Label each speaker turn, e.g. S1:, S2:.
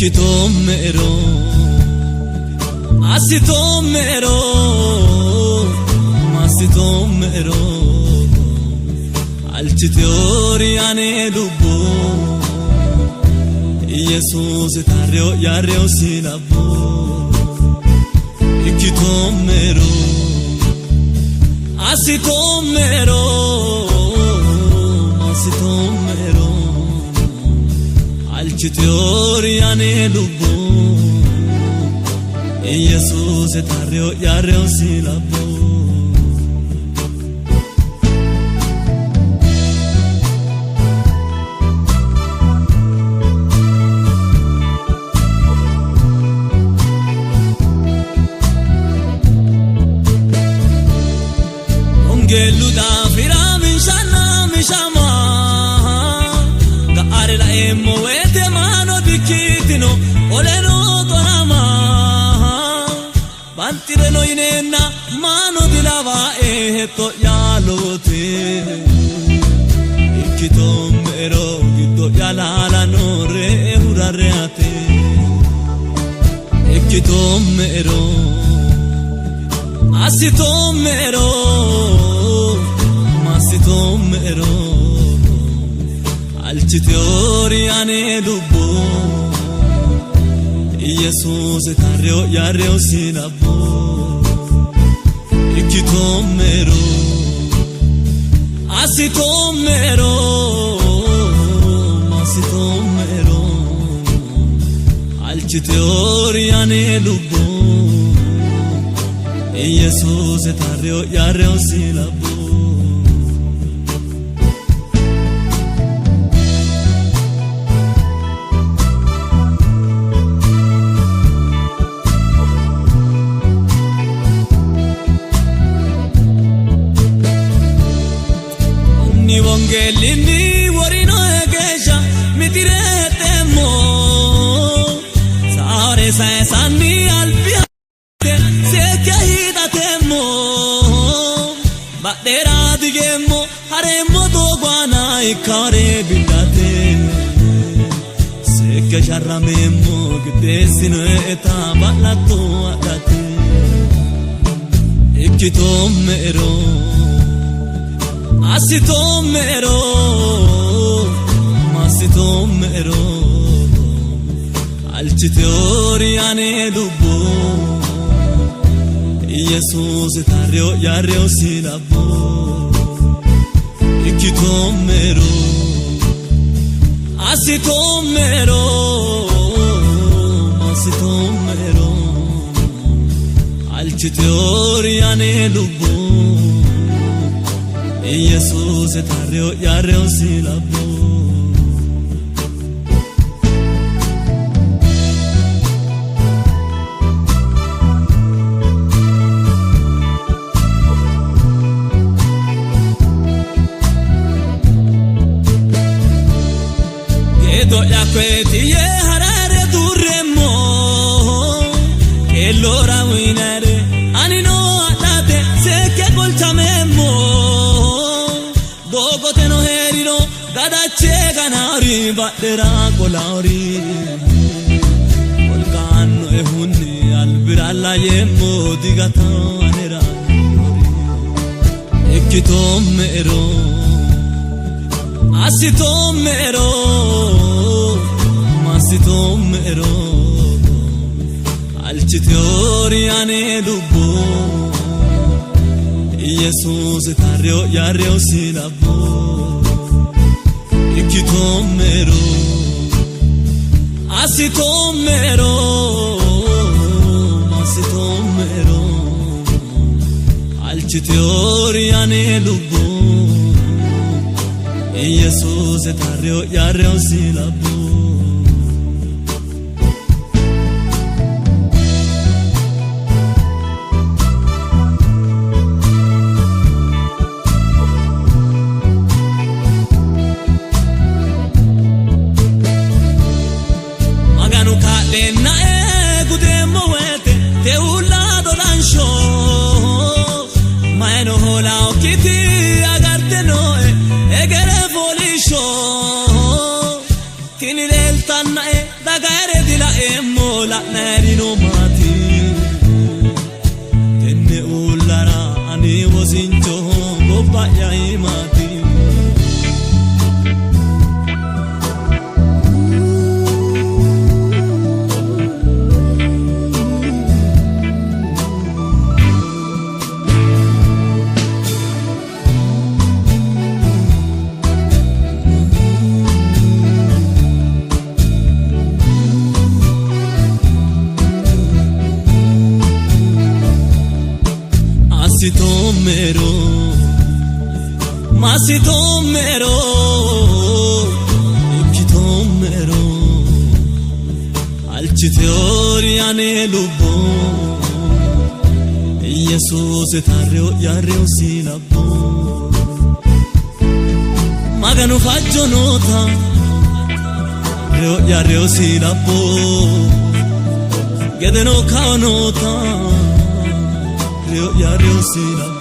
S1: Ikitoomero asitoomero masitoomero alchiteori ane dubbo Jesus tarreo yarreo sinabo Ikitoomero asitoomero masitoomero alchiteori ane dubbo Jesus tarreo yarreo sinabo Geluda firamin shana mishama Gaare la emo wete mano dikitino oleno konama Bantire no inena mano dilava eto yalote Ikitoomero giddo yalala nore hurareate Ikitoomero asitoomero masitoomero alchiteori ane dubbo Jesus tarreo yarreo sinabo Ikitoomero asitoomero masitoomero alchiteori ane dubbo Jesus tarreo yarreo sinabo Ni vongelini worino egesha mitiretemo Saore sai sanni alpia Sekyahidatemo Badera digemo haremo dogwana ikare bidate Sekya sharramemo gidesino eta balato adate Ikitoomero asitoomero masitoomero alchiteori ane dubbo Jesus tarreo yarreo sinabo Ikitoomero asitoomero masitoomero alchiteori ane dubbo Jesus tarreo yarreo sinabo Gedo yakweti ye harare durremo Kelora winare anino atate seke kolchamemo Dogote no herino gadache ganari badera kolari Volcano ehunni albiralla yemo digata anera Ikitoomero asitoomero masitoomero alchiteori ane dubbo Jesus tarreo yarreo sinabo Ikitoomero asitoomero masitoomero alchiteori ane dubbo Jesus tarreo yarreo sinabo Maganu kalena gudemo wete te ulado lansho Maeno hola okiti agarte no egere folisho Masitommero Ikkitommero Alchiteoriane lubbo Yesus tarreo yarreo silabbo Maganu fagionota Reo yarreo silabbo Gedeno kaonota Reo yarreo silabbo